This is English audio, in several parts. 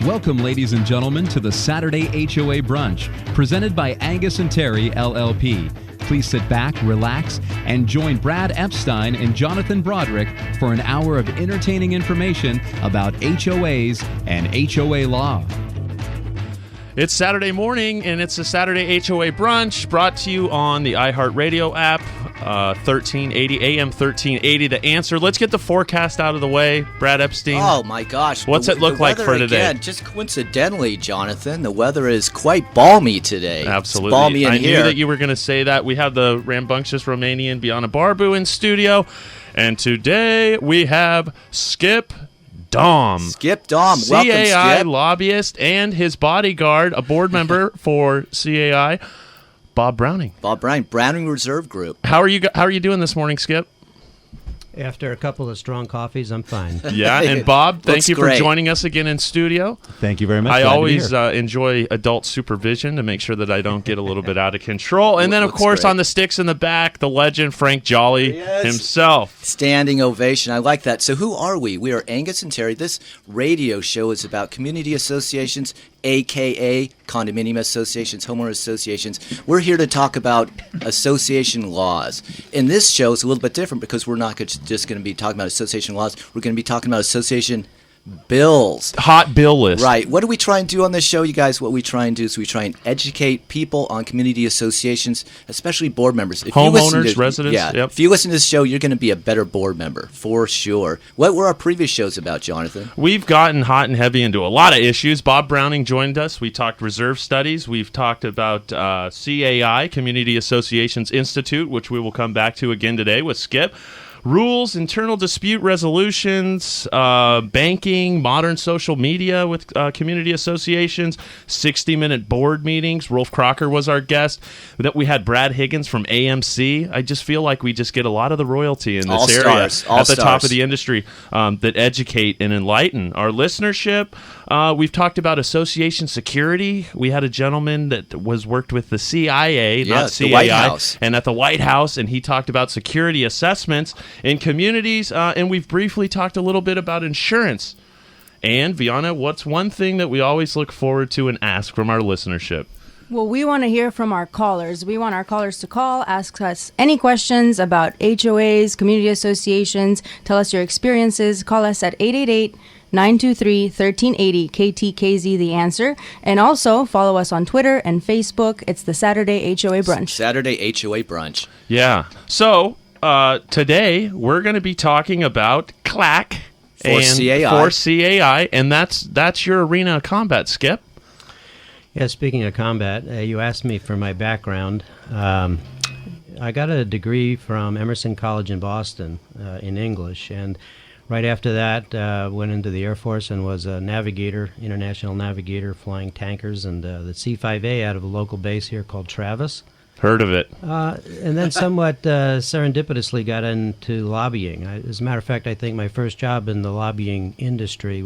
Welcome, ladies and gentlemen, to the Saturday HOA Brunch, presented by Angius&Terry, LLP. Please sit back, relax, and join Brad Epstein and Jonathan Broderick for an hour of entertaining information about HOAs and HOA law. It's Saturday morning, and it's a Saturday HOA Brunch brought to you on the iHeartRadio app, 1380 AM 1380. The answer. Let's get the forecast out of the way. Brad Epstein. Oh my gosh! What's it look like for today? Again, just coincidentally, Jonathan, the weather is quite balmy today. Absolutely. It's balmy in here. I knew that you were going to say that. We have the rambunctious Romanian Biana Barbu in studio, and today we have Skip Daum. Skip Daum. Welcome, CAI Skip. lobbyist and his bodyguard, a board member for CAI, Bob Browning. Bob Browning Reserve Group. How are you doing this morning, Skip? After a couple of strong coffees, I'm fine. Yeah, and Bob, thank you great. for joining us again in studio. Thank you very much. I Glad to be always here. enjoy adult supervision to make sure that I don't get a little bit out of control. And then, of course, great. on the sticks in the back, the legend, Frank Jolly himself. Standing ovation. I like that. So who are we? We are Angius&Terry. This radio show is about community associations, a.k.a. condominium associations, homeowner associations. We're here to talk about association laws. And this show is a little bit different because we're not just going to be talking about association laws. We're going to be talking about association bills. Hot bill list. Right. What do we try and do on this show, you guys? What we try and do is we try and educate people on community associations, especially board members. If Homeowners, residents. Yeah. Yep. If you listen to this show, you're going to be a better board member, for sure. What were our previous shows about, Jonathan? We've gotten hot and heavy into a lot of issues. Bob Browning joined us. We talked reserve studies. We've talked about CAI, Community Associations Institute, which we will come back to again today with Skip. Rules, internal dispute resolutions, banking, modern social media with community associations, 60-minute board meetings. Rolf Crocker was our guest. That we had Brad Higgins from AMC. I just feel like we just get a lot of the royalty in this area at the top of the industry that educate and enlighten our listenership. We've talked about association security. We had a gentleman that worked with the CIA, not CAI, the White House. and at the White House, and he talked about security assessments in communities, and we've briefly talked a little bit about insurance. And, Viana, what's one thing that we always look forward to and ask from our listenership? Well, we want to hear from our callers. We want our callers to call, ask us any questions about HOAs, community associations, tell us your experiences. Call us at 888-923-1380, KTKZ, the answer. And also follow us on Twitter and Facebook. It's the Saturday HOA Brunch. Saturday HOA Brunch. Yeah. So, today we're going to be talking about CLAC For CAI, and that's your arena of combat, Skip. Yeah, speaking of combat, you asked me for my background. I got a degree from Emerson College in Boston in English, and right after that went into the Air Force and was a navigator, international navigator, flying tankers and the C-5A out of a local base here called Travis. Heard of it. And then somewhat serendipitously got into lobbying. As a matter of fact, I think my first job in the lobbying industry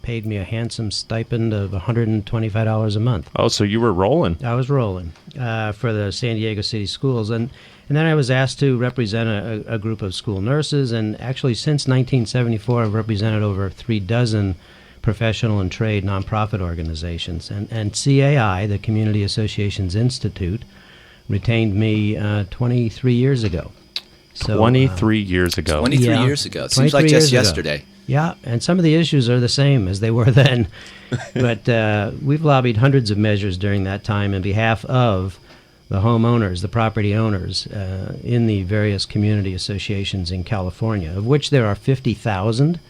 paid me a handsome stipend of $125 a month. Oh, so you were rolling. I was rolling for the San Diego City Schools. And then I was asked to represent a group of school nurses. And actually, since 1974, I've represented over 36 professional and trade nonprofit organizations. And CAI, the Community Associations Institute, retained me 23 years ago. So, 23 years ago. 23 Yeah. years ago. Seems like 23 just years ago. yesterday. Yeah, and some of the issues are the same as they were then. But we've lobbied hundreds of measures during that time in behalf of the homeowners, the property owners in the various community associations in California, of which there are 50,000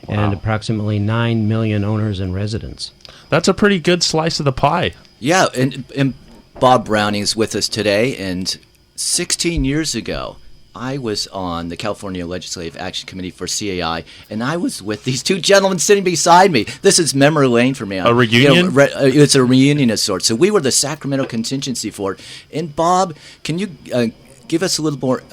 and approximately 9 million owners and residents. That's a pretty good slice of the pie. Yeah, and Bob Browning's with us today, and 16 years ago, I was on the California Legislative Action Committee for CAI, and I was with these two gentlemen sitting beside me. This is memory lane for me. A reunion? It's a reunion of sorts. So we were the Sacramento contingency for it. And Bob, can you give us a little more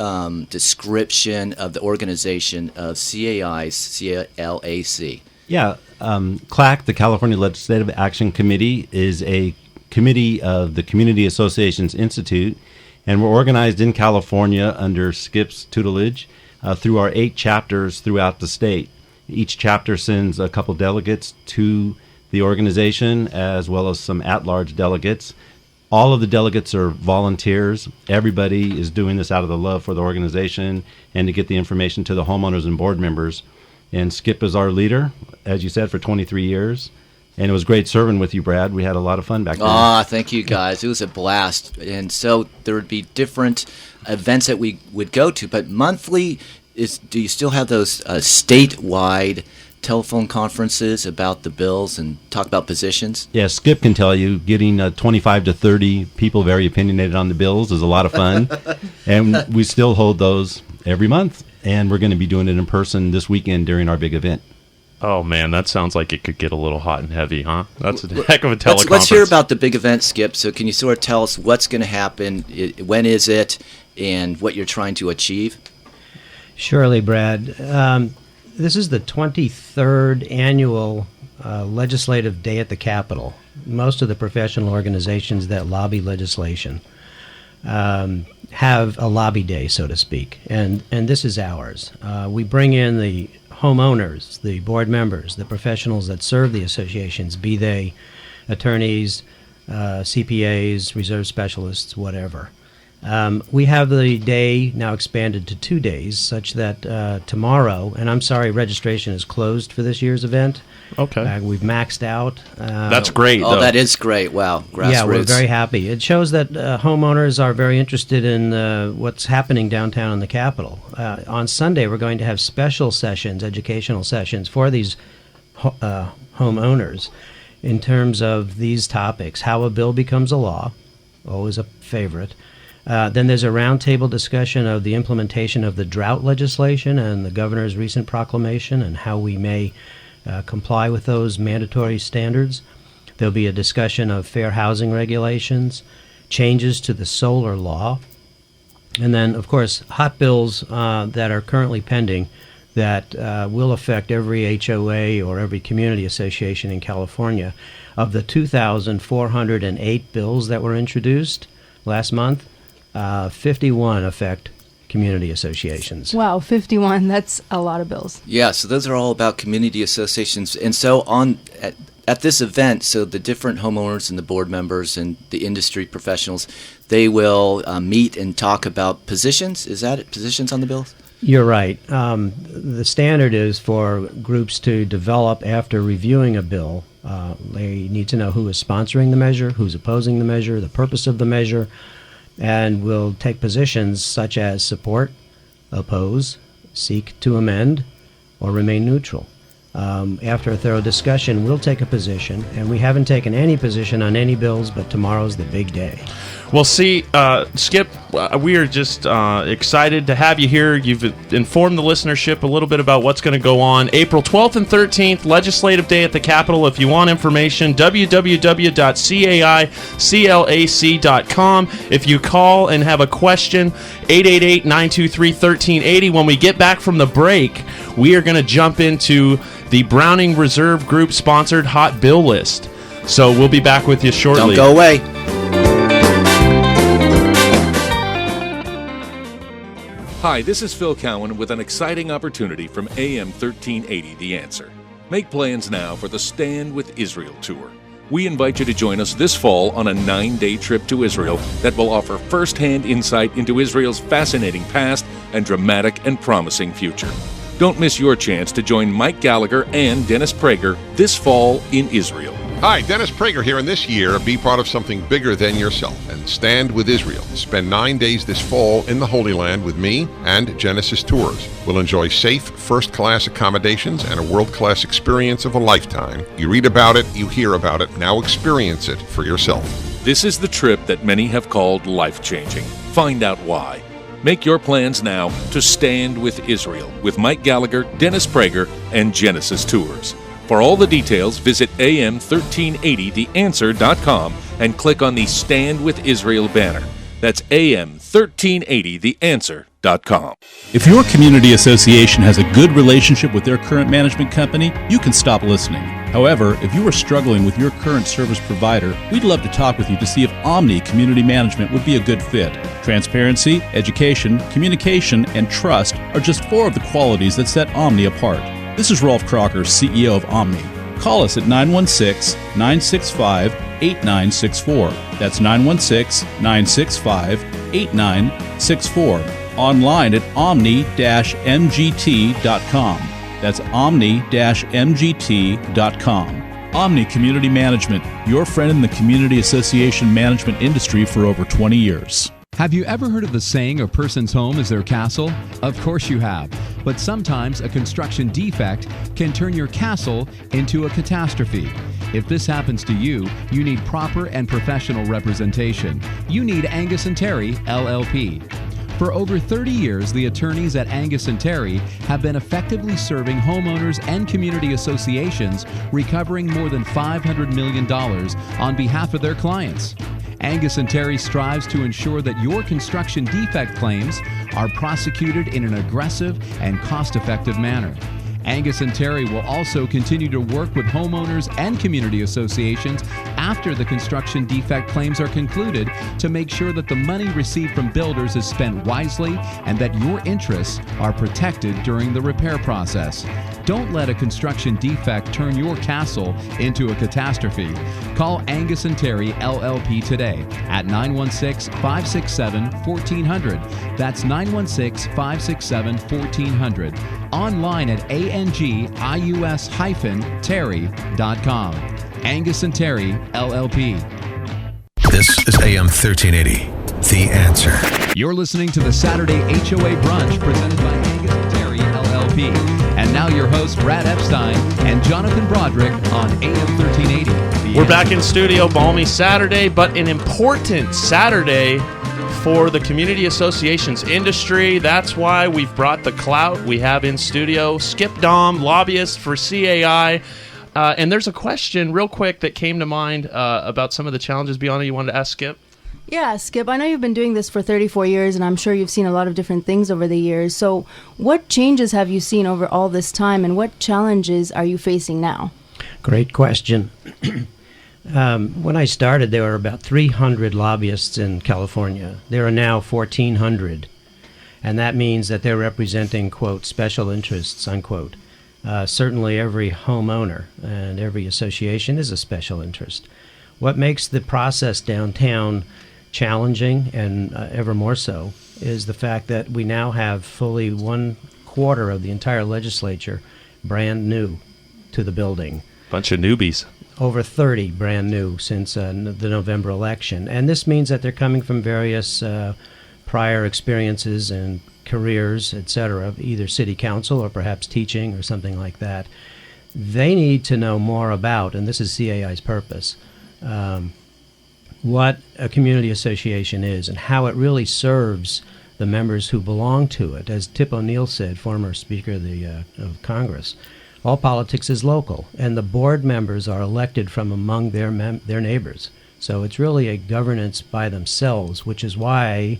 description of the organization of CAI's CLAC? Yeah, CLAC, the California Legislative Action Committee, is a committee of the Community Associations Institute, and we're organized in California under Skip's tutelage through our 8 chapters throughout the state. Each chapter sends a couple delegates to the organization, as well as some at-large delegates. All of the delegates are volunteers. Everybody is doing this out of the love for the organization and to get the information to the homeowners and board members. And Skip is our leader, as you said, for 23 years. And it was great serving with you, Brad. We had a lot of fun back there. Thank you, guys. It was a blast. And so there would be different events that we would go to. But monthly, do you still have those statewide telephone conferences about the bills and talk about positions? Yeah, Skip can tell you, getting 25 to 30 people very opinionated on the bills is a lot of fun. And we still hold those every month. And we're going to be doing it in person this weekend during our big event. Oh, man, that sounds like it could get a little hot and heavy, huh? That's a heck of a teleconference. Let's hear about the big event, Skip. So can you sort of tell us what's going to happen, when is it, and what you're trying to achieve? Surely, Brad. This is the 23rd annual Legislative Day at the Capitol. Most of the professional organizations that lobby legislation have a lobby day, so to speak, and this is ours. We bring in the homeowners, the board members, the professionals that serve the associations, be they attorneys, CPAs, reserve specialists, whatever. We have the day now expanded to 2 days, such that tomorrow, and I'm sorry, registration is closed for this year's event. Okay. We've maxed out. That's great. Oh, that is great. Wow. Grassroots. Yeah, we're very happy. It shows that homeowners are very interested in what's happening downtown in the Capitol. On Sunday, we're going to have special sessions, educational sessions for these homeowners in terms of these topics: how a bill becomes a law, always a favorite. Then there's a roundtable discussion of the implementation of the drought legislation and the governor's recent proclamation and how we may comply with those mandatory standards. There'll be a discussion of fair housing regulations, changes to the solar law, and then, of course, hot bills that are currently pending that will affect every HOA or every community association in California. Of the 2,408 bills that were introduced last month, 51 affect community associations. Wow, 51. That's a lot of bills. Yeah, so those are all about community associations. And so at this event, so the different homeowners and the board members and the industry professionals, they will meet and talk about positions. Is that it? Positions on the bills? You're right. The standard is for groups to develop after reviewing a bill. They need to know who is sponsoring the measure, who's opposing the measure, the purpose of the measure, and will take positions such as support, oppose, seek to amend, or remain neutral. After a thorough discussion, we'll take a position, and we haven't taken any position on any bills, but tomorrow's the big day. Well, see, Skip, we are just excited to have you here. You've informed the listenership a little bit about what's going to go on. April 12th and 13th, Legislative Day at the Capitol. If you want information, www.caiclac.com. If you call and have a question, 888-923-1380. When we get back from the break, we are going to jump into the Browning Reserve Group-sponsored Hot Bill List. So we'll be back with you shortly. Don't go away. Hi, this is Phil Cowan with an exciting opportunity from AM 1380 The Answer. Make plans now for the Stand with Israel tour. We invite you to join us this fall on a 9-day trip to Israel that will offer first-hand insight into Israel's fascinating past and dramatic and promising future. Don't miss your chance to join Mike Gallagher and Dennis Prager this fall in Israel. Hi, Dennis Prager here, and this year, be part of something bigger than yourself and Stand with Israel. Spend 9 days this fall in the Holy Land with me and Genesis Tours. We'll enjoy safe, first-class accommodations and a world-class experience of a lifetime. You read about it, you hear about it, now experience it for yourself. This is the trip that many have called life-changing. Find out why. Make your plans now to Stand with Israel with Mike Gallagher, Dennis Prager, and Genesis Tours. For all the details, visit am1380theanswer.com and click on the Stand with Israel banner. That's am1380theanswer.com. If your community association has a good relationship with their current management company, you can stop listening. However, if you are struggling with your current service provider, we'd love to talk with you to see if Omni Community Management would be a good fit. Transparency, education, communication, and trust are just 4 of the qualities that set Omni apart. This is Rolf Crocker, CEO of Omni. Call us at 916-965-8964. That's 916-965-8964. Online at omni-mgt.com. That's omni-mgt.com. Omni Community Management, your friend in the community association management industry for over 20 years. Have you ever heard of the saying, a person's home is their castle? Of course you have. But sometimes a construction defect can turn your castle into a catastrophe. If this happens to you, you need proper and professional representation. You need Angius&Terry, LLP. For over 30 years, the attorneys at Angius&Terry have been effectively serving homeowners and community associations, recovering more than $500 million on behalf of their clients. Angius&Terry strives to ensure that your construction defect claims are prosecuted in an aggressive and cost-effective manner. Angius&Terry will also continue to work with homeowners and community associations after the construction defect claims are concluded to make sure that the money received from builders is spent wisely and that your interests are protected during the repair process. Don't let a construction defect turn your castle into a catastrophe. Call Angius&Terry LLP today at 916-567-1400. That's 916-567-1400. Online at angius-terry.com. Angius&Terry LLP. This is AM 1380, The Answer. You're listening to the Saturday HOA Brunch presented by Angius&Terry LLP. And now your hosts, Brad Epstein and Jonathan Broderick on AM 1380. We're back in studio, balmy Saturday, but an important Saturday for the community associations industry. That's why we've brought the clout we have in studio. Skip Daum, lobbyist for CAI. And there's a question real quick that came to mind about some of the challenges, Bianna, you wanted to ask Skip? Yeah, Skip, I know you've been doing this for 34 years, and I'm sure you've seen a lot of different things over the years. So what changes have you seen over all this time, and what challenges are you facing now? Great question. When I started, there were about 300 lobbyists in California. There are now 1,400, and that means that they're representing, quote, special interests, unquote. Certainly every homeowner and every association is a special interest. What makes the process downtown challenging, and ever more so, is the fact that we now have fully 1/4 of the entire legislature brand new to the building. Bunch of newbies. Over 30 brand new since the November election. And this means that they're coming from various prior experiences and careers, etc., either city council or perhaps teaching or something like that. They need to know more about, and this is CAI's purpose, what a community association is and how it really serves the members who belong to it. As Tip O'Neill said, former Speaker of Congress, all politics is local, and the board members are elected from among their neighbors. So it's really a governance by themselves, which is why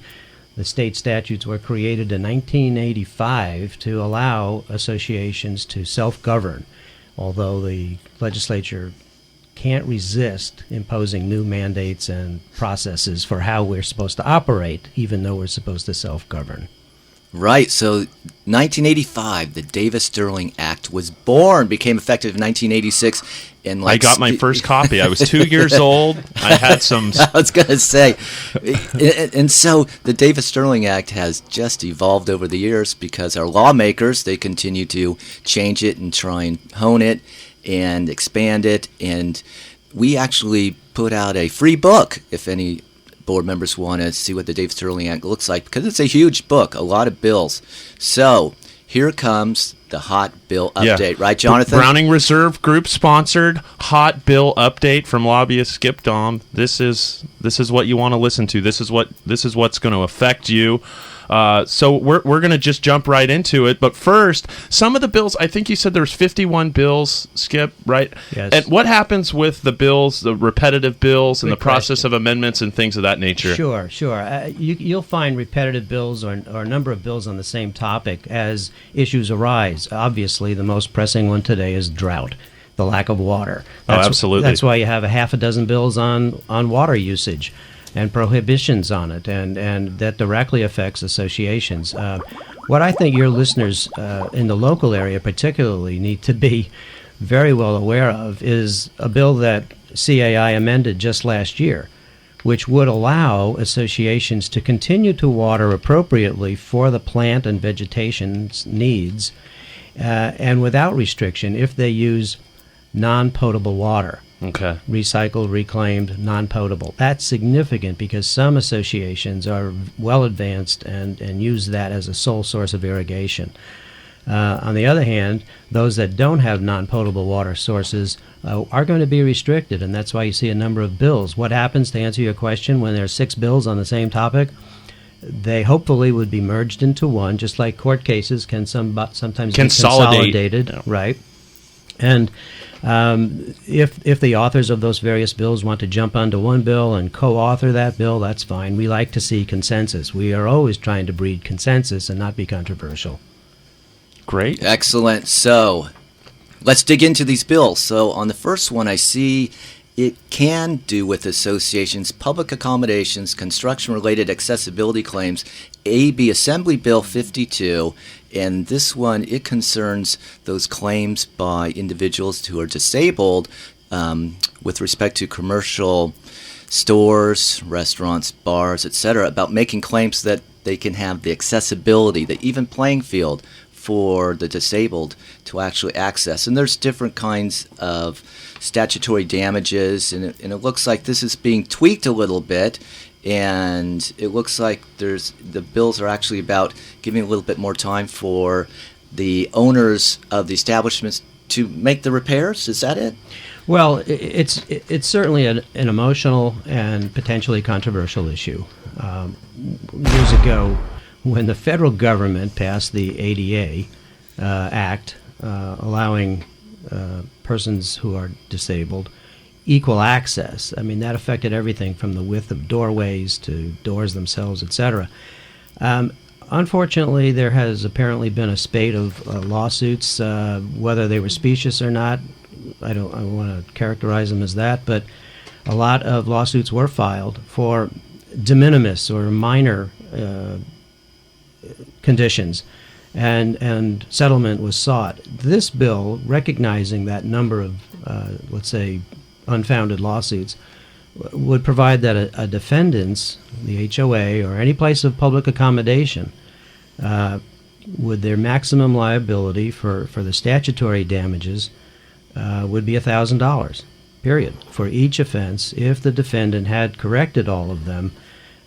the state statutes were created in 1985 to allow associations to self-govern, although the legislature can't resist imposing new mandates and processes for how we're supposed to operate, even though we're supposed to self-govern. Right, so 1985, the Davis-Sterling Act was born, became effective in 1986. And I got my first copy. I was 2 years old. I had some... I was going to say. And so the Davis-Sterling Act has just evolved over the years because our lawmakers, they continue to change it and try and hone it and expand it. And we actually put out a free book if any board members want to see what the Davis-Sterling Act looks like, because it's a huge book, a lot of bills. So here comes the hot bill update, right, Jonathan? Browning Reserve Group sponsored hot bill update from lobbyist Skip Daum. This is what you want to listen to. This is what's going to affect you. So we're going to just jump right into it. But first, some of the bills, I think you said there's 51 bills, Skip, right? Yes. And what happens with the bills, the repetitive bills, and Good the process question. of amendments and things of that nature? Sure. You'll find repetitive bills or a number of bills on the same topic as issues arise. Obviously, the most pressing one today is drought, the lack of water. Absolutely. That's why you have a half a dozen bills on water usage and prohibitions on it, and that directly affects associations. What I think your listeners in the local area particularly need to be very well aware of is a bill that CAI amended just last year, which would allow associations to continue to water appropriately for the plant and vegetation's needs, and without restriction if they use non-potable water. Okay. Recycled, reclaimed, non-potable. That's significant because some associations are well advanced and use that as a sole source of irrigation. On the other hand, those that don't have non-potable water sources are going to be restricted, and that's why you see a number of bills. What happens, to answer your question, when there are 6 bills on the same topic? They hopefully would be merged into one, just like court cases can sometimes be consolidated. Yeah. Right. And if the authors of those various bills want to jump onto one bill and co-author that bill, that's fine. We like to see consensus. We are always trying to breed consensus and not be controversial. Great. Excellent. So let's dig into these bills. So on the first one, I see it can do with associations, public accommodations, construction-related accessibility claims, AB Assembly Bill 52, and this one, it concerns those claims by individuals who are disabled with respect to commercial stores, restaurants, bars, etc., about making claims that they can have the accessibility, the even playing field for the disabled to actually access. And there's different kinds of statutory damages, and it looks like this is being tweaked a little bit, and it looks like the bills are actually about giving a little bit more time for the owners of the establishments to make the repairs. Is that it? Well, it's certainly an emotional and potentially controversial issue. Years ago, when the federal government passed the ADA Act, allowing persons who are disabled equal access, I mean, that affected everything from the width of doorways to doors themselves, etc. Unfortunately, there has apparently been a spate of lawsuits, whether they were specious or not. I don't want to characterize them as that, but a lot of lawsuits were filed for de minimis or minor conditions, and settlement was sought. This bill, recognizing that number of, let's say, unfounded lawsuits, would provide that a defendants, the HOA, or any place of public accommodation, with their maximum liability for the statutory damages would be $1,000, period, for each offense if the defendant had corrected all of them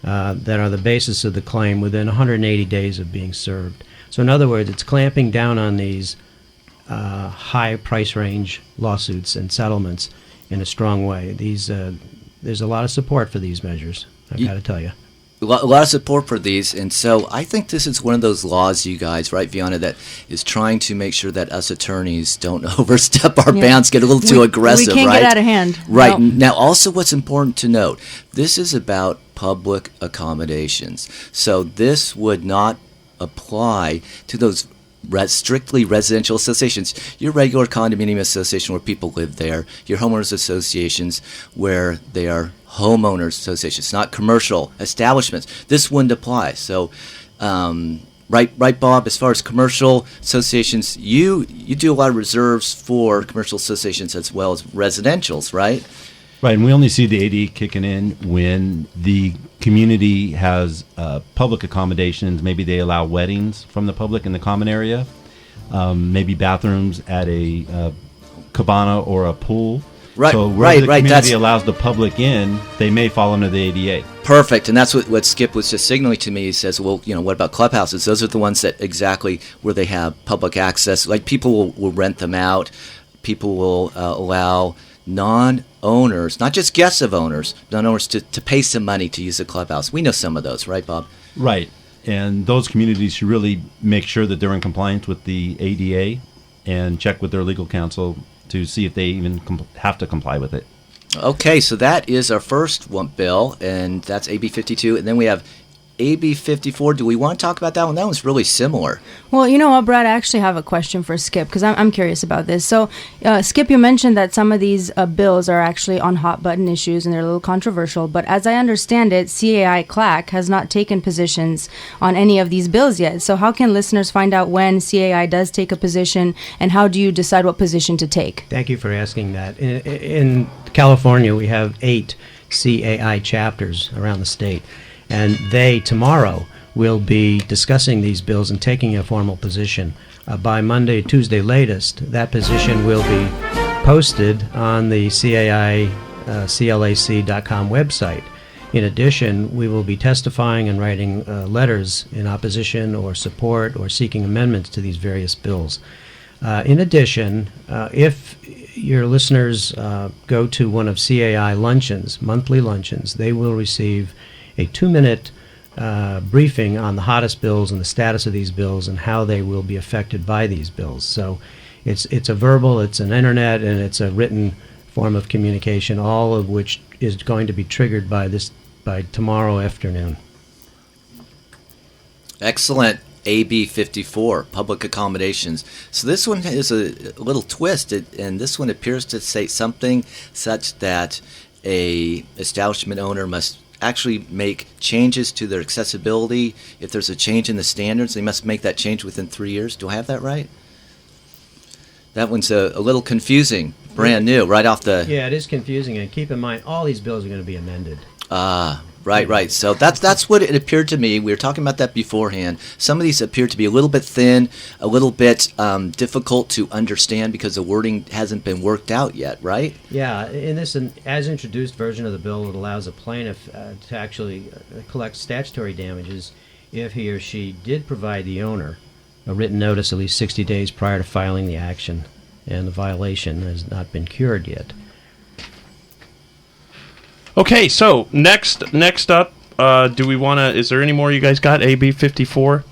that are the basis of the claim within 180 days of being served. So in other words, it's clamping down on these high price range lawsuits and settlements in a strong way. There's a lot of support for these measures, I've got to tell you. A lot of support for these, and so I think this is one of those laws, you guys, right, Vianna, that is trying to make sure that us attorneys don't overstep our bounds, get a little too aggressive, right? We can't get out of hand. Right. No. Now, also what's important to note, this is about public accommodations. So this would not apply to those strictly residential associations. Your regular condominium association where people live there, your homeowners associations where they are homeowners associations, not commercial establishments. This wouldn't apply. So, right, Bob, as far as commercial associations, you do a lot of reserves for commercial associations as well as residentials, right? Right, and we only see the ADA kicking in when the community has public accommodations. Maybe they allow weddings from the public in the common area, maybe bathrooms at a cabana or a pool. Right, so where the community that's allows the public in, they may fall under the ADA. Perfect, and that's what Skip was just signaling to me. He says, well, what about clubhouses? Those are the ones that exactly where they have public access. Like people will rent them out. People will allow non-owners, not just guests of owners, non-owners to pay some money to use the clubhouse. We know some of those, right, Bob? Right, and those communities should really make sure that they're in compliance with the ADA and check with their legal counsel to see if they even have to comply with it. Okay, so that is our first one bill, and that's AB 52. And then we have AB 54, do we want to talk about that one? That one's really similar. Well, you know what, Brad, I actually have a question for Skip because I'm curious about this. So, Skip, you mentioned that some of these bills are actually on hot button issues and they're a little controversial. But as I understand it, CAI CLAC has not taken positions on any of these bills yet. So how can listeners find out when CAI does take a position, and how do you decide what position to take? Thank you for asking that. In California, we have 8 CAI chapters around the state. And they, tomorrow, will be discussing these bills and taking a formal position. By Monday, Tuesday latest, that position will be posted on the CAI-CLAC.com website. In addition, we will be testifying and writing letters in opposition or support or seeking amendments to these various bills. In addition, if your listeners go to one of CAI luncheons, monthly luncheons, they will receive a 2-minute briefing on the hottest bills and the status of these bills and how they will be affected by these bills. So it's a verbal, it's an internet, and it's a written form of communication, all of which is going to be triggered by tomorrow afternoon. Excellent. AB 54, public accommodations. So this one is a little twist, and this one appears to say something such that a establishment owner must actually make changes to their accessibility. If there's a change in the standards, they must make that change within 3 years. Do I have that right? That one's a little confusing, brand new, right off the... Yeah, it is confusing, and keep in mind, all these bills are going to be amended. Right. So that's what it appeared to me. We were talking about that beforehand. Some of these appear to be a little bit thin, a little bit difficult to understand because the wording hasn't been worked out yet, right? Yeah, in this as introduced version of the bill, it allows a plaintiff to actually collect statutory damages if he or she did provide the owner a written notice at least 60 days prior to filing the action, and the violation has not been cured yet. Okay, so next up, do we want to? Is there any more you guys got? AB 54,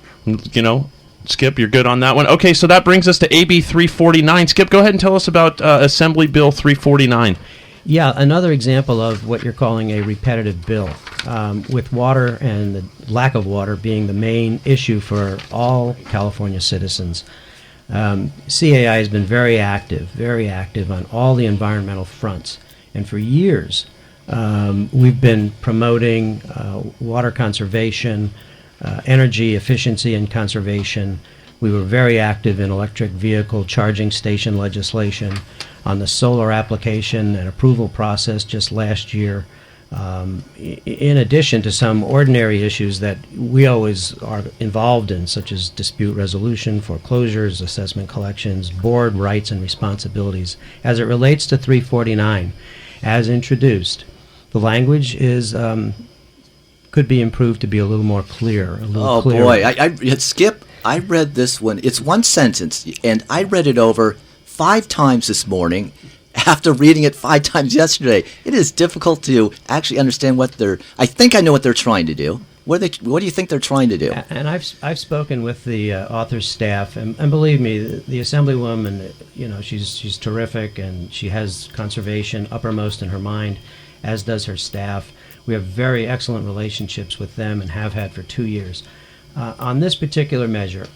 Skip, you're good on that one. Okay, so that brings us to AB 349. Skip, go ahead and tell us about Assembly Bill 349. Yeah, another example of what you're calling a repetitive bill, with water and the lack of water being the main issue for all California citizens. CAI has been very active on all the environmental fronts, and for years. We've been promoting water conservation, energy efficiency and conservation. We were very active in electric vehicle charging station legislation, on the solar application and approval process just last year, in addition to some ordinary issues that we always are involved in, such as dispute resolution, foreclosures, assessment collections, board rights and responsibilities. As it relates to 349, as introduced, the language is could be improved to be a little more clear. Boy, Skip, I read this one. It's one sentence, and I read it over 5 times this morning after reading it 5 times yesterday. It is difficult to actually understand I think I know what they're trying to do. What do you think they're trying to do? And I've spoken with the author's staff, and believe me, the Assemblywoman, she's terrific, and she has conservation uppermost in her mind, as does her staff. We have very excellent relationships with them and have had for 2 years. On this particular measure,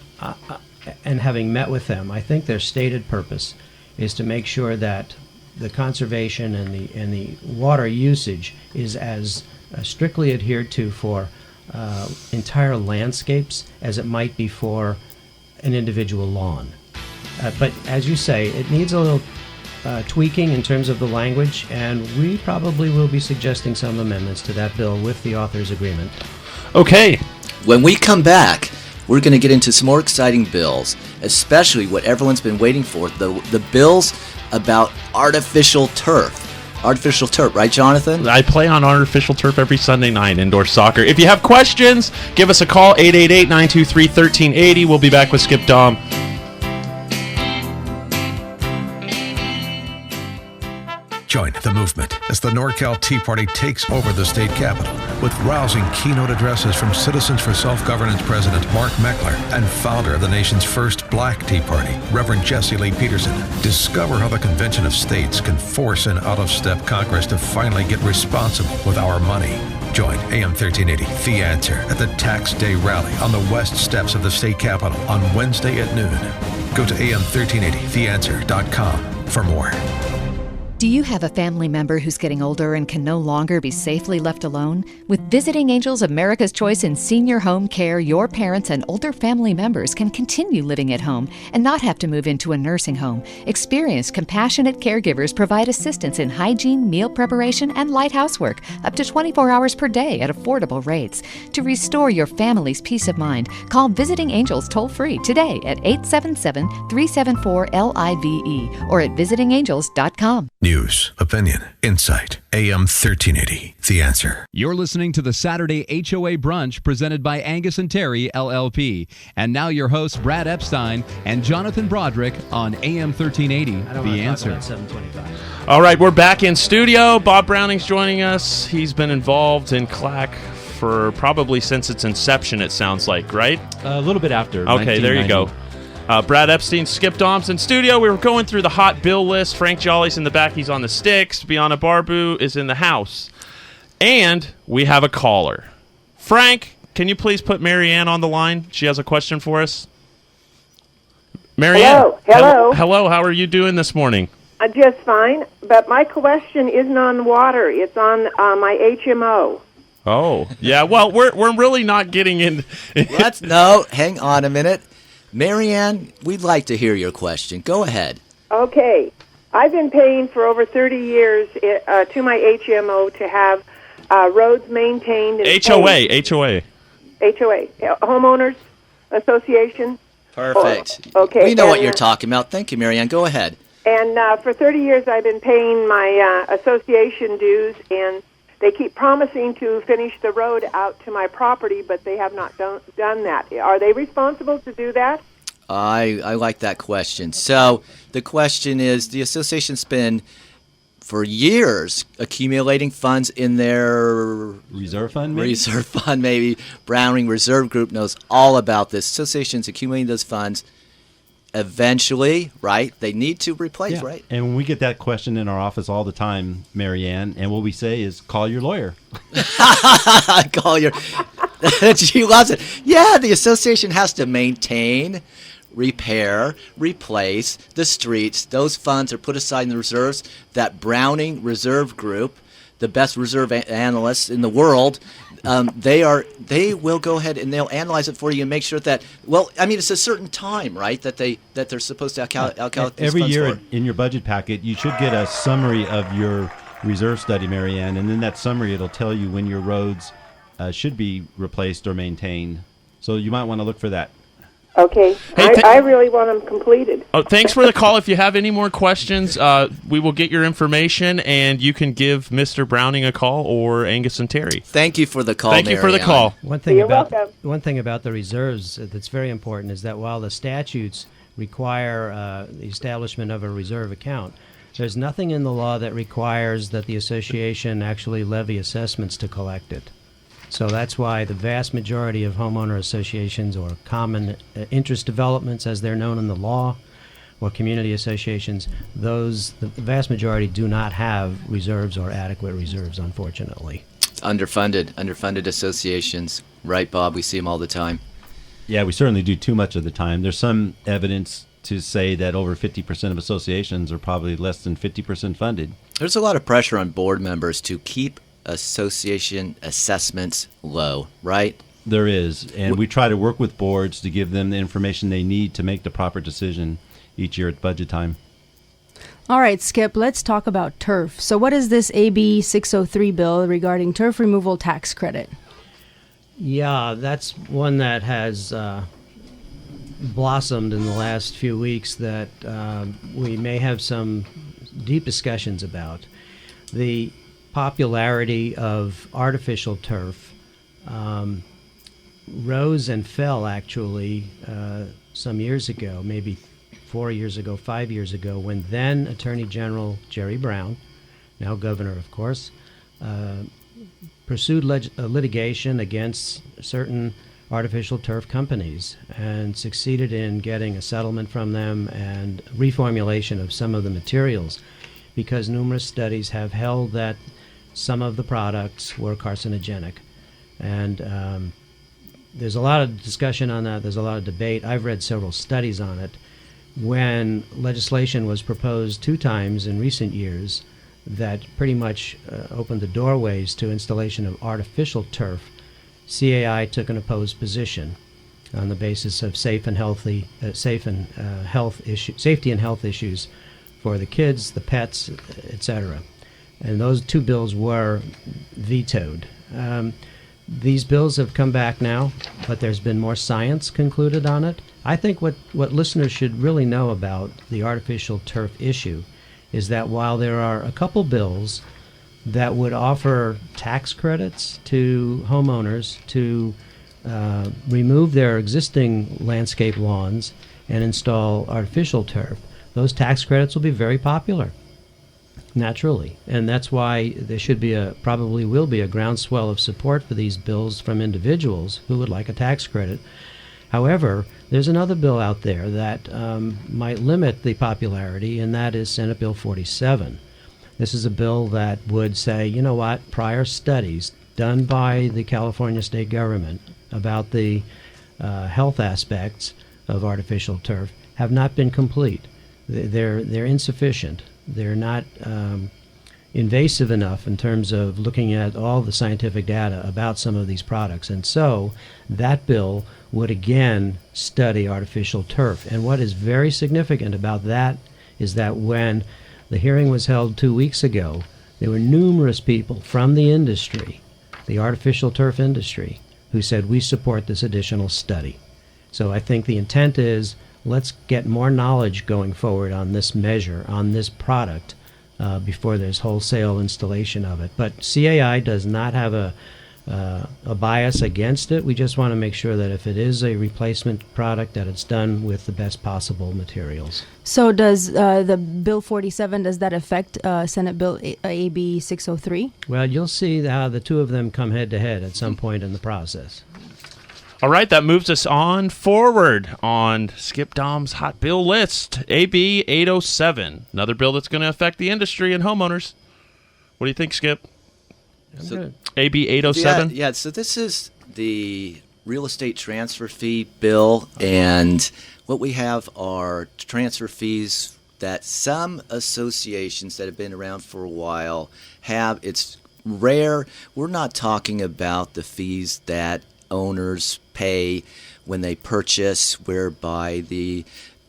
and having met with them, I think their stated purpose is to make sure that the conservation and the water usage is as strictly adhered to for entire landscapes as it might be for an individual lawn. But as you say, it needs a little tweaking in terms of the language, and we probably will be suggesting some amendments to that bill with the author's agreement. Okay. When we come back, we're going to get into some more exciting bills, especially what everyone's been waiting for, the bills about artificial turf. Artificial turf, right, Jonathan? I play on artificial turf every Sunday night, indoor soccer. If you have questions, give us a call, 888-923-1380. We'll be back with Skip Daum. Join the movement as the NorCal Tea Party takes over the state capitol with rousing keynote addresses from Citizens for Self-Governance President Mark Meckler and founder of the nation's first Black Tea Party, Reverend Jesse Lee Peterson. Discover how the Convention of States can force an out-of-step Congress to finally get responsible with our money. Join AM 1380, The Answer, at the Tax Day Rally on the west steps of the state capitol on Wednesday at noon. Go to am1380theanswer.com for more. Do you have a family member who's getting older and can no longer be safely left alone? With Visiting Angels America's Choice in Senior Home Care, your parents and older family members can continue living at home and not have to move into a nursing home. Experienced, compassionate caregivers provide assistance in hygiene, meal preparation, and light housework up to 24 hours per day at affordable rates. To restore your family's peace of mind, call Visiting Angels toll-free today at 877-374-LIVE or at visitingangels.com. News, opinion, insight. AM 1380, The Answer. You're listening to the Saturday HOA Brunch presented by Angius&Terry, LLP. And now your hosts, Brad Epstein and Jonathan Broderick on AM 1380, The Answer. 725. All right, we're back in studio. Bob Browning's joining us. He's been involved in CLAC for probably since its inception, it sounds like, right? A little bit after. Okay, there you go. Brad Epstein, Skip Daum's in studio. We were going through the hot bill list. Frank Jolly's in the back. He's on the sticks. Biana Barbu is in the house. And we have a caller. Frank, can you please put Marianne on the line? She has a question for us. Marianne. Hello. Hello. How are you doing this morning? Just fine. But my question isn't on water. It's on my HMO. Oh, yeah. Well, we're really not getting in. Hang on a minute. Marianne, we'd like to hear your question. Go ahead. Okay. I've been paying for over 30 years to my HMO to have roads maintained. And HOA. Homeowners Association. Perfect. Okay. We know what you're talking about. Thank you, Marianne. Go ahead. And for 30 years I've been paying my association dues, and they keep promising to finish the road out to my property, but they have not done that. Are they responsible to do that? I like that question. So the question is, the association's been, for years, accumulating funds in their reserve fund, maybe? Reserve fund, maybe. Browning Reserve Group knows all about this. Association's accumulating those funds. Eventually, right, they need to replace, right? And we get that question in our office all the time, Marianne, and what we say is, call your lawyer. Call your... She loves it. Yeah, the association has to maintain, repair, replace the streets. Those funds are put aside in the reserves. That Browning Reserve Group, the best reserve analysts in the world, they will go ahead and they'll analyze it for you and make sure that, well, I mean, it's a certain time, right, that they're supposed to allocate every year for. In your budget packet, you should get a summary of your reserve study, Marianne, and in that summary, it'll tell you when your roads should be replaced or maintained. So you might want to look for that. Okay. Hey, I really want them completed. Oh, thanks for the call. If you have any more questions, we will get your information, and you can give Mr. Browning a call or Angus and Terry. Thank you for the call, Thank you for the call. One thing You're about welcome. the reserves that's very important is that while the statutes require the establishment of a reserve account, there's nothing in the law that requires that the association actually levy assessments to collect it. So that's why the vast majority of homeowner associations, or common interest developments as they're known in the law, or community associations, the vast majority do not have reserves or adequate reserves, unfortunately. Underfunded associations. Right, Bob? We see them all the time. Yeah, we certainly do too much of the time. There's some evidence to say that over 50% of associations are probably less than 50% funded. There's a lot of pressure on board members to keep association assessments low, right? There is, and we try to work with boards to give them the information they need to make the proper decision each year at budget time. All right, Skip, let's talk about turf. So what is this AB 603 bill regarding turf removal tax credit? Yeah, that's one that has blossomed in the last few weeks that we may have some deep discussions about. The popularity of artificial turf rose and fell actually some years ago, maybe 4 years ago, 5 years ago, when then Attorney General Jerry Brown, now governor of course, pursued litigation against certain artificial turf companies and succeeded in getting a settlement from them and reformulation of some of the materials, because numerous studies have held that some of the products were carcinogenic. And there's a lot of discussion on that. There's a lot of debate. I've read several studies on it. When legislation was proposed 2 times in recent years that pretty much opened the doorways to installation of artificial turf, CAI took an opposed position on the basis of safety and health issues for the kids, the pets, etc. And those 2 bills were vetoed. These bills have come back now, but there's been more science concluded on it. I think what listeners should really know about the artificial turf issue is that while there are a couple bills that would offer tax credits to homeowners to remove their existing landscape lawns and install artificial turf, those tax credits will be very popular, naturally. And that's why there should be probably will be a groundswell of support for these bills from individuals who would like a tax credit. However, there's another bill out there that might limit the popularity, and that is Senate Bill 47. This is a bill that would say, you know what, prior studies done by the California state government about the health aspects of artificial turf have not been complete. They're insufficient. They're not invasive enough in terms of looking at all the scientific data about some of these products. And so that bill would again study artificial turf. And what is very significant about that is that when the hearing was held 2 weeks ago, there were numerous people from the industry, the artificial turf industry, who said, we support this additional study. So I think the intent is, let's get more knowledge going forward on this measure, on this product, before there's wholesale installation of it. But CAI does not have a bias against it. We just want to make sure that if it is a replacement product, that it's done with the best possible materials. So does the Bill 47, does that affect Senate Bill AB 603? Well, you'll see how the 2 of them come head to head at some point in the process. All right, that moves us on forward on Skip Daum's hot bill list. AB 807, another bill that's going to affect the industry and homeowners. What do you think, Skip? So, AB 807? Yeah, so this is the real estate transfer fee bill, and what we have are transfer fees that some associations that have been around for a while have. It's rare. We're not talking about the fees that owners pay when they purchase, whereby the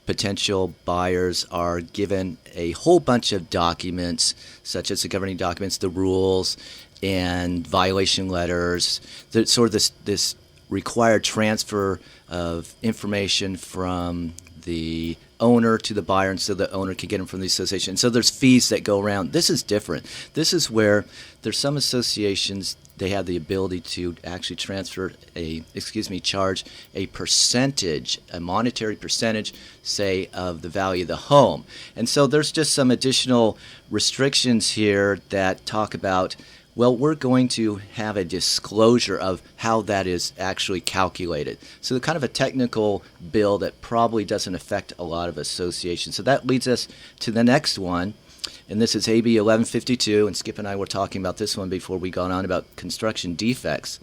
potential buyers are given a whole bunch of documents, such as the governing documents, the rules, and violation letters, sort of this required transfer of information from the owner to the buyer, and so the owner can get them from the association. So there's fees that go around. This is different. This is where there's some associations, they have the ability to actually charge a percentage, a monetary percentage, say, of the value of the home. And so there's just some additional restrictions here that talk about, well, we're going to have a disclosure of how that is actually calculated. So kind of a technical bill that probably doesn't affect a lot of associations. So that leads us to the next one, and this is AB 1152, and Skip and I were talking about this one before we got on about construction defects.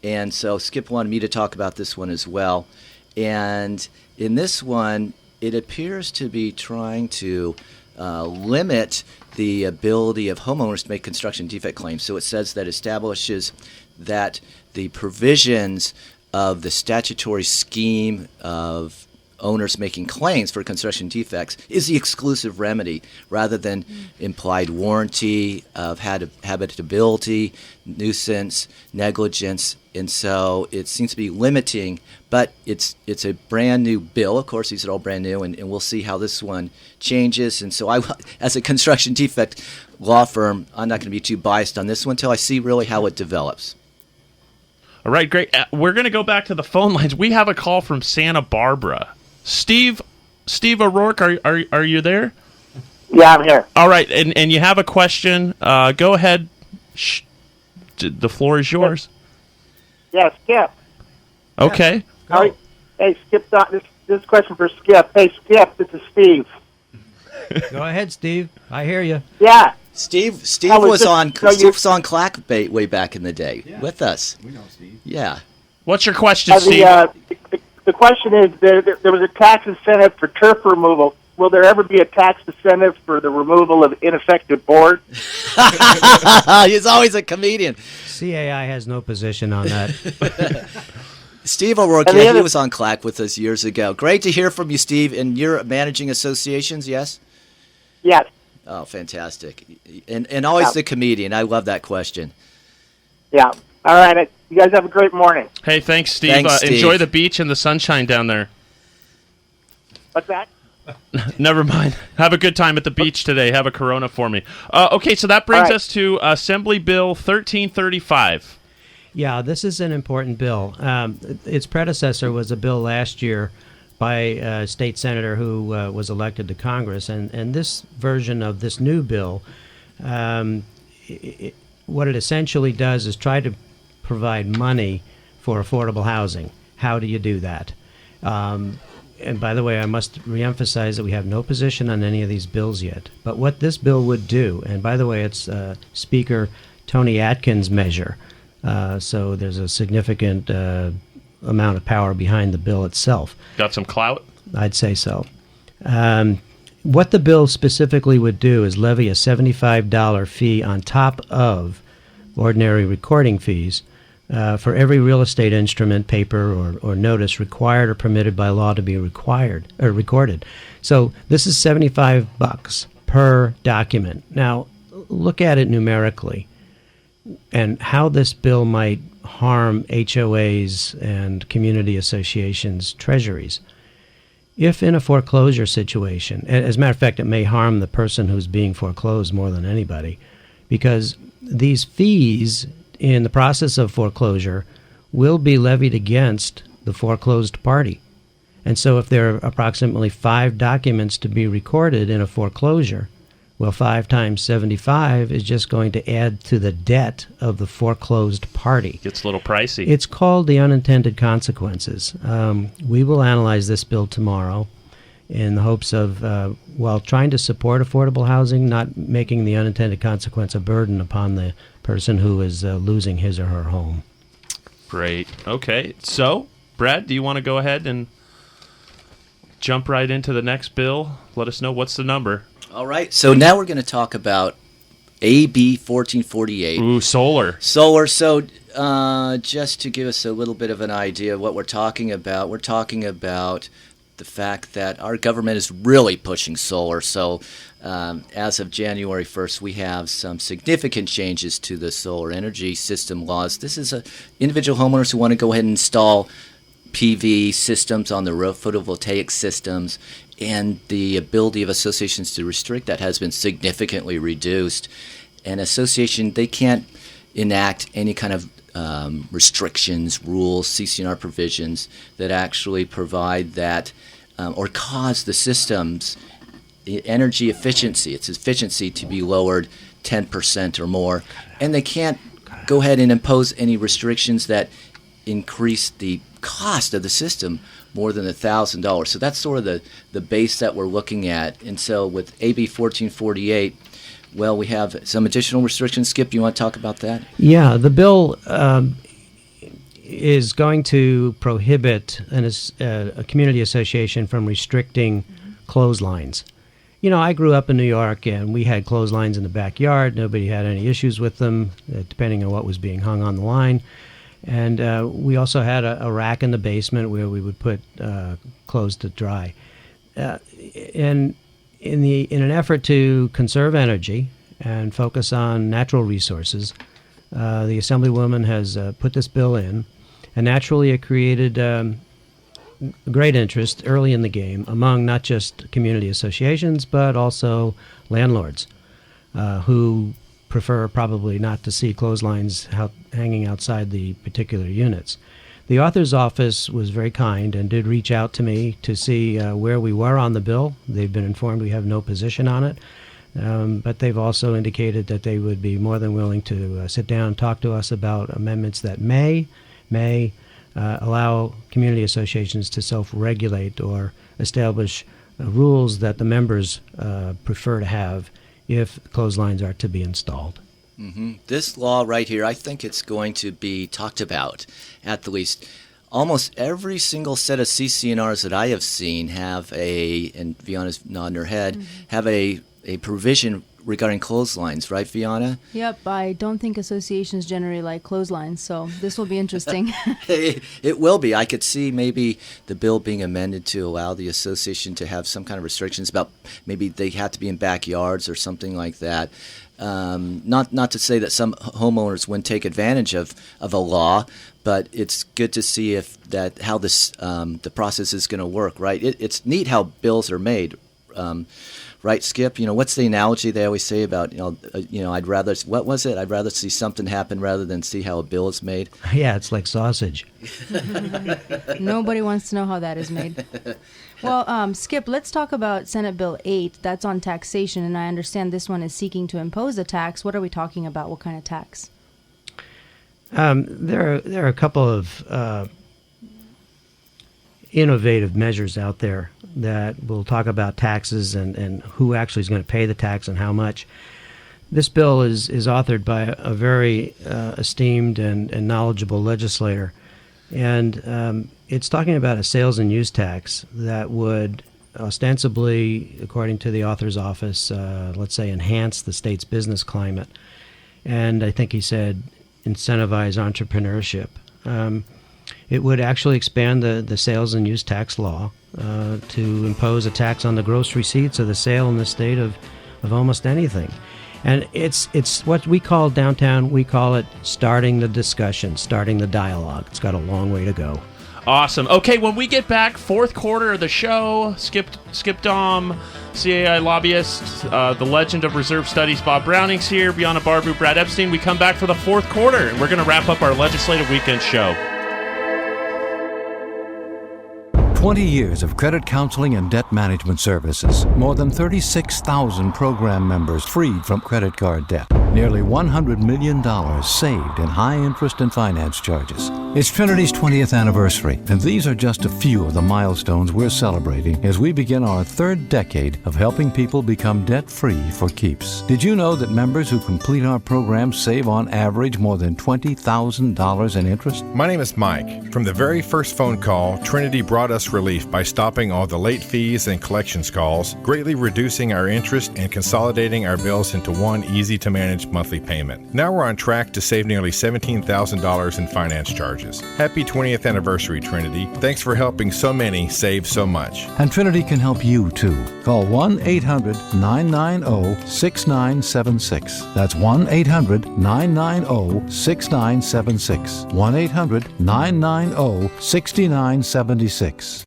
And so Skip wanted me to talk about this one as well. And in this one, it appears to be trying to limit the ability of homeowners to make construction defect claims. So it says that establishes that the provisions of the statutory scheme of owners making claims for construction defects is the exclusive remedy, rather than implied warranty of habitability, nuisance, negligence. And so it seems to be limiting, but it's a brand new bill. Of course, these are all brand new, and we'll see how this one changes. And so I, as a construction defect law firm, I'm not going to be too biased on this one until I see really how it develops. All right, great. We're going to go back to the phone lines. We have a call from Santa Barbara. Steve O'Rourke, are you there? Yeah, I'm here. All right, and you have a question. Go ahead. The floor is yours. Yeah, Skip. Okay. All right. Hey, Skip, this question for Skip. Hey, Skip, this is Steve. Go ahead, Steve. I hear you. Yeah. Steve I was was just- on no, Steve was on Clack way back in the day with us. We know Steve. Yeah. What's your question, Steve? The question is, there was a tax incentive for turf removal. Will there ever be a tax incentive for the removal of ineffective board? He's always a comedian. CAI has no position on that. Steve O'Rourke, And the he other- was on Clack with us years ago. Great to hear from you, Steve. And you're managing associations, yes? Yes. Oh, fantastic. And always Yeah. the comedian. I love that question. Yeah. All right. You guys have a great morning. Hey, thanks, Steve. Thanks, Steve. Enjoy the beach and the sunshine down there. What's that? Never mind. Have a good time at the beach today. Have a Corona for me. Okay, so that brings All right. us to Assembly Bill 1335. Yeah, this is an important bill. Its predecessor was a bill last year by a state senator who was elected to Congress, and this version of this new bill, what it essentially does is try to provide money for affordable housing. How do you do that? And by the way, I must reemphasize that we have no position on any of these bills yet. But what this bill would do, and by the way, it's Speaker Tony Atkins' measure, so there's a significant amount of power behind the bill itself. Got some clout? I'd say so. What the bill specifically would do is levy a $75 fee on top of ordinary recording fees for every real estate instrument, paper, or notice required or permitted by law to be recorded. So this is $75 per document. Now, look at it numerically and how this bill might harm HOAs and community associations' treasuries. If in a foreclosure situation, as a matter of fact, it may harm the person who's being foreclosed more than anybody, because these fees in the process of foreclosure will be levied against the foreclosed party. And so if there are approximately 5 documents to be recorded in a foreclosure, well, 5 times 75 is just going to add to the debt of the foreclosed party. Gets a little pricey. It's called the unintended consequences. We will analyze this bill tomorrow in the hopes of, while trying to support affordable housing, not making the unintended consequence a burden upon the person who is losing his or her home. Great. Okay. So, Brad, do you want to go ahead and jump right into the next bill? Let us know what's the number. All right. So now we're going to talk about AB 1448. Ooh, solar. Solar. So just to give us a little bit of an idea of what we're talking about the fact that our government is really pushing solar. So as of January 1st, we have some significant changes to the solar energy system laws. This is individual homeowners who want to go ahead and install PV systems on the roof, photovoltaic systems, and the ability of associations to restrict that has been significantly reduced. An association, they can't enact any kind of restrictions, rules, CC&R provisions that actually provide that or cause the system's energy efficiency, its efficiency to be lowered 10% or more. And they can't go ahead and impose any restrictions that increase the cost of the system more than $1,000. So that's sort of the base that we're looking at. And so with AB 1448, well, we have some additional restrictions. Skip, you want to talk about that? Yeah, the bill is going to prohibit a community association from restricting clotheslines. You know, I grew up in New York, and we had clotheslines in the backyard. Nobody had any issues with them, depending on what was being hung on the line. And we also had a rack in the basement where we would put clothes to dry. And in an effort to conserve energy and focus on natural resources, the Assemblywoman has put this bill in, and naturally it created great interest early in the game among not just community associations, but also landlords who prefer probably not to see clotheslines hanging outside the particular units. The author's office was very kind and did reach out to me to see where we were on the bill. They've been informed we have no position on it, but they've also indicated that they would be more than willing to sit down and talk to us about amendments that may allow community associations to self-regulate or establish rules that the members prefer to have if clotheslines are to be installed. This law right here, I think it's going to be talked about at the least. Almost every single set of CC&Rs that I have seen have and Viana's nodding her head, have a provision regarding clotheslines, right, Viana? Yep, I don't think associations generally like clotheslines, so this will be interesting. It will be. I could see maybe the bill being amended to allow the association to have some kind of restrictions about maybe they have to be in backyards or something like that. Not to say that some homeowners wouldn't take advantage of a law, but it's good to see how this the process is going to work, right? It's neat how bills are made. Right, Skip? What's the analogy they always say about, I'd rather see something happen rather than see how a bill is made? Yeah, it's like sausage. Nobody wants to know how that is made. Well, Skip, let's talk about Senate Bill 8. That's on taxation, and I understand this one is seeking to impose a tax. What are we talking about? What kind of tax? There are a couple of innovative measures out there that will talk about taxes and who actually is going to pay the tax and how much. This bill is authored by a very esteemed and knowledgeable legislator, and it's talking about a sales and use tax that would ostensibly, according to the author's office, let's say enhance the state's business climate, and I think he said incentivize entrepreneurship. It would actually expand the sales and use tax law to impose a tax on the gross receipts of the sale in the state of almost anything. And it's what we call downtown, we call it starting the discussion, starting the dialogue. It's got a long way to go. Awesome. Okay, when we get back, fourth quarter of the show, Skip Daum, CAI lobbyist, the legend of reserve studies, Bob Browning's here, Biana Barbu, Brad Epstein. We come back for the fourth quarter, and we're going to wrap up our legislative weekend show. 20 years of credit counseling and debt management services. More than 36,000 program members freed from credit card debt. Nearly $100 million saved in high interest and finance charges. It's Trinity's 20th anniversary, and these are just a few of the milestones we're celebrating as we begin our third decade of helping people become debt-free for keeps. Did you know that members who complete our program save on average more than $20,000 in interest? My name is Mike. From the very first phone call, Trinity brought us relief by stopping all the late fees and collections calls, greatly reducing our interest and consolidating our bills into one easy-to-manage monthly payment. Now we're on track to save nearly $17,000 in finance charges. Happy 20th anniversary, Trinity. Thanks for helping so many save so much. And Trinity can help you, too. Call 1-800-990-6976. That's 1-800-990-6976. 1-800-990-6976.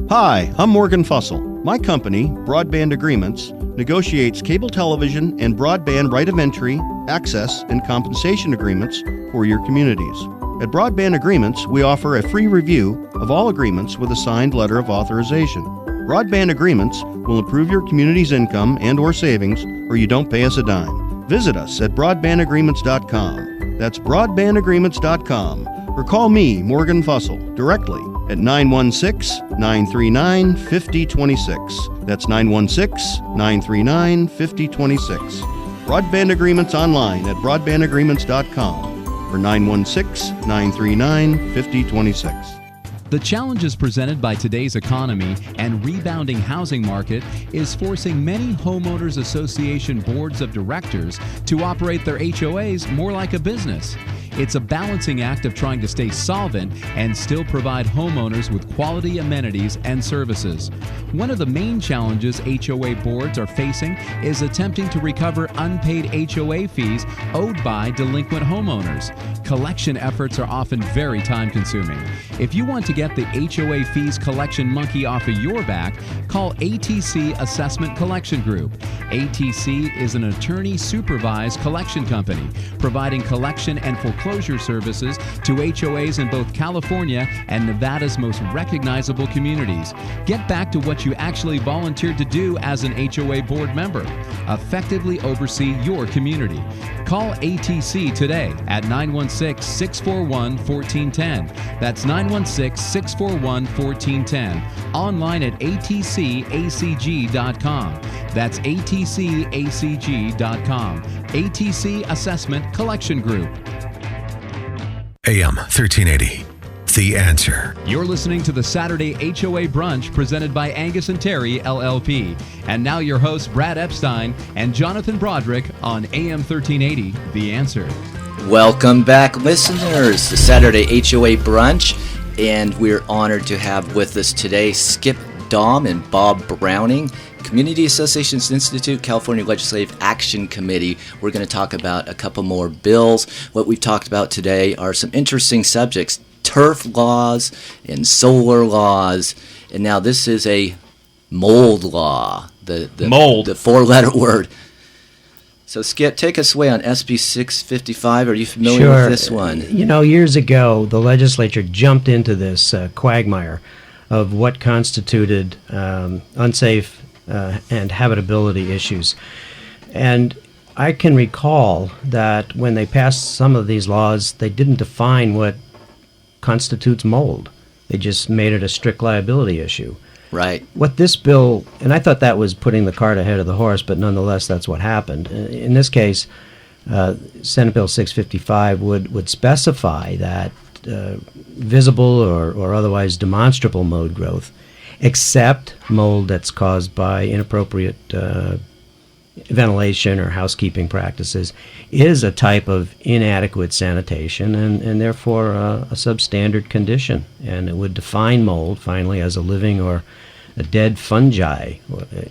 Hi, I'm Morgan Fussell. My company, Broadband Agreements, negotiates cable television and broadband right of entry, access, and compensation agreements for your communities. At Broadband Agreements, we offer a free review of all agreements with a signed letter of authorization. Broadband Agreements will improve your community's income and/or savings, or you don't pay us a dime. Visit us at broadbandagreements.com. That's broadbandagreements.com. Or call me, Morgan Fussell, directly at 916-939-5026. That's 916-939-5026. Broadband Agreements online at broadbandagreements.com or 916-939-5026. The challenges presented by today's economy and rebounding housing market is forcing many homeowners association boards of directors to operate their HOAs more like a business. It's a balancing act of trying to stay solvent and still provide homeowners with quality amenities and services. One of the main challenges HOA boards are facing is attempting to recover unpaid HOA fees owed by delinquent homeowners. Collection efforts are often very time-consuming. If you want to get the HOA fees collection monkey off of your back, call ATC Assessment Collection Group. ATC is an attorney-supervised collection company providing collection and foreclosure foreclosure services to HOAs in both California and Nevada's most recognizable communities. Get back to what you actually volunteered to do as an HOA board member. Effectively oversee your community. Call ATC today at 916-641-1410. That's 916-641-1410. Online at atcacg.com. That's atcacg.com. ATC Assessment Collection Group. AM 1380. The Answer. You're listening to the Saturday HOA Brunch presented by Angius&Terry, LLP. And now your hosts, Brad Epstein and Jonathan Broderick on AM 1380, The Answer. Welcome back, listeners, to Saturday HOA Brunch. And we're honored to have with us today Skip Daum and Bob Browning, Community Associations Institute, California Legislative Action Committee. We're going to talk about a couple more bills. What we've talked about today are some interesting subjects: turf laws and solar laws. And now this is a mold law, the mold, the four-letter word. So, Skip, take us away on SB 655. Are you familiar with this one? You know, years ago, the legislature jumped into this quagmire of what constituted unsafe and habitability issues. And I can recall that when they passed some of these laws, they didn't define what constitutes mold. They just made it a strict liability issue. Right. What this bill, and I thought that was putting the cart ahead of the horse, but nonetheless, that's what happened. In this case, Senate Bill 655 would specify that visible or otherwise demonstrable mold growth, except mold that's caused by inappropriate ventilation or housekeeping practices, is a type of inadequate sanitation and therefore a substandard condition. And it would define mold, finally, as a living or a dead fungi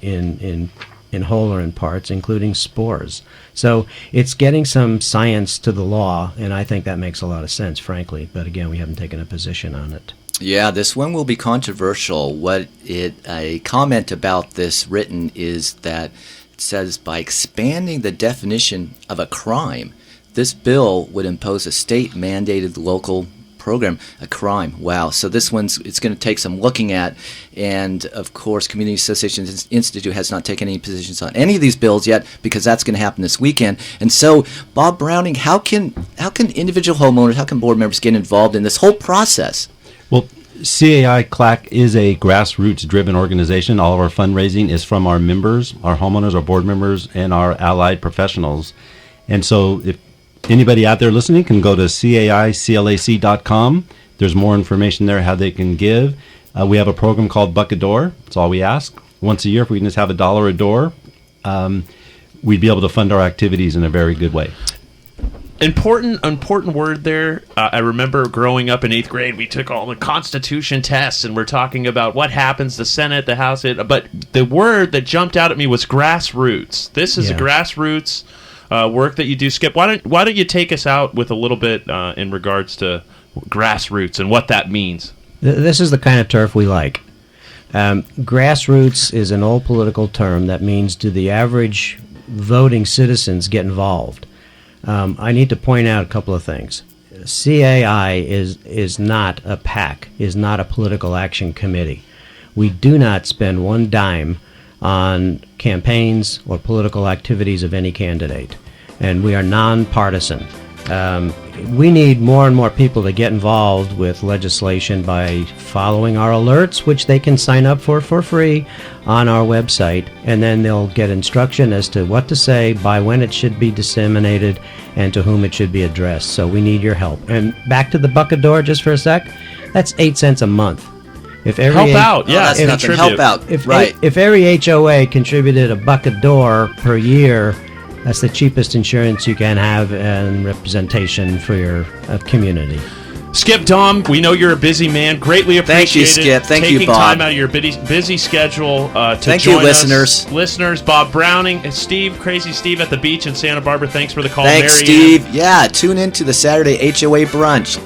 in whole or in parts, including spores. So it's getting some science to the law, and I think that makes a lot of sense, frankly. But again, we haven't taken a position on it. Yeah, this one will be controversial. A comment about this written is that it says by expanding the definition of a crime, this bill would impose a state-mandated local program, a crime. Wow. So this it's going to take some looking at. And, of course, Community Associations Institute has not taken any positions on any of these bills yet because that's going to happen this weekend. And so, Bob Browning, how can individual homeowners, how can board members get involved in this whole process? Well, CAI CLAC is a grassroots-driven organization. All of our fundraising is from our members, our homeowners, our board members, and our allied professionals. And so if anybody out there listening can go to caiclac.com. There's more information there how they can give. We have a program called Buck a Door. That's all we ask. Once a year, if we can just have $1 a door, we'd be able to fund our activities in a very good way. Important word there. I remember growing up in 8th grade, we took all the Constitution tests, and we're talking about what happens, the Senate, the House. But the word that jumped out at me was grassroots. This is a grassroots work that you do, Skip. Why don't you take us out with a little bit in regards to grassroots and what that means? This is the kind of turf we like. Grassroots is an old political term that means do the average voting citizens get involved? I need to point out a couple of things. CAI is not a PAC, is not a political action committee. We do not spend one dime on campaigns or political activities of any candidate, and we are nonpartisan. We need more and more people to get involved with legislation by following our alerts, which they can sign up for free on our website, and then they'll get instruction as to what to say, by when it should be disseminated, and to whom it should be addressed. So we need your help. And back to the Buck a Door just for a sec, that's 8 cents a month. If every help out, yeah, that's nothing. Help out, right? If every HOA contributed $1 a door per year, that's the cheapest insurance you can have and representation for your community. Skip Daum, we know you're a busy man. Greatly appreciate Thank you, Skip. Thank you, Bob. Taking time out of your busy schedule to Thank join you, listeners. us. Listeners, Bob Browning and Steve, Crazy Steve at the beach in Santa Barbara. Thanks for the call. Thanks, Steve. Yeah, tune in to the Saturday HOA Brunch.